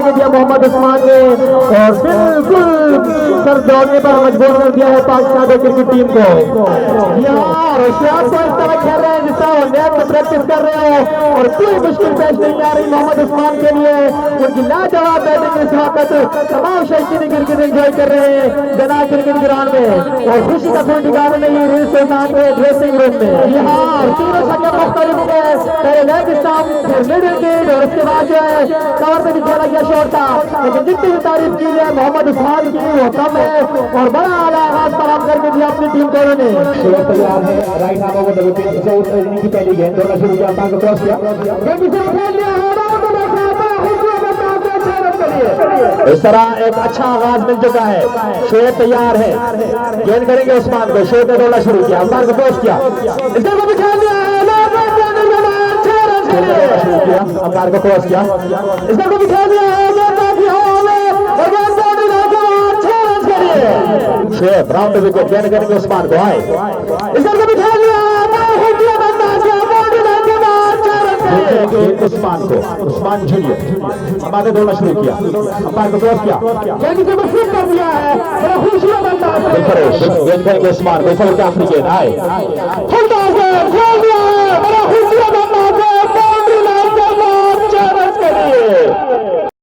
करके दिया मोहम्मद उस्मान ने और बिल्कुल सर दौड़ने पर मजबूर कर दिया है पाकिस्तान क्रिकेट टीम को। यार होशियार तो इस तरह खेल रहे हैं जिस तरह नेट में प्रैक्टिस कर रहे हो और कोई मुश्किल पेश नहीं आ रही मोहम्मद उस्मान के लिए। उनकी लाजवाब बैटिंग इस वक्त तमाम शौकीन क्रिकेट एंजॉय कर रहे हैं जना क्रिकेट ग्राउंड में और खुशी का कोई ठिकाना नहीं रील से ड्रेसिंग रूम में। यहाँ तीनों छक्के मुख्तलिफ हो गए, पहले लेग स्टंप फिर मिडिल किड और उसके बाद जो है कवर पे भी खेला गया शॉट था। लेकिन जितनी भी तारीफ की है मोहम्मद उस्मान की वो कम है और बड़ा आला आगाज फराहम करके दिया अपनी टीम को उन्होंने। तैयार है right arm over the wicket से उस इनिंग की पहली गेंद दौड़ना शुरू किया, पार को क्रॉस किया, इस तरह एक अच्छा आगाज मिल चुका है। शोएब तैयार है, गेंद करेंगे उस्मान को, शोएब ने दौड़ना शुरू किया, अंपायर को क्रॉस किया, इसको भी खेल दिया है, अंपायर को क्रॉस किया, इसको भी खेल दिया है, शोएब राउंड विकेट, गेंद करेंगे उस्मान को, आए इसको भी खेल दिया, उस्मान को, उस्मान जूनियर हमारे दौड़ना शुरू किया, अंपायर को क्रॉस किया, कर दिया है, गेंद करेंगे उस्मान को, इस आखिरी गेंद आए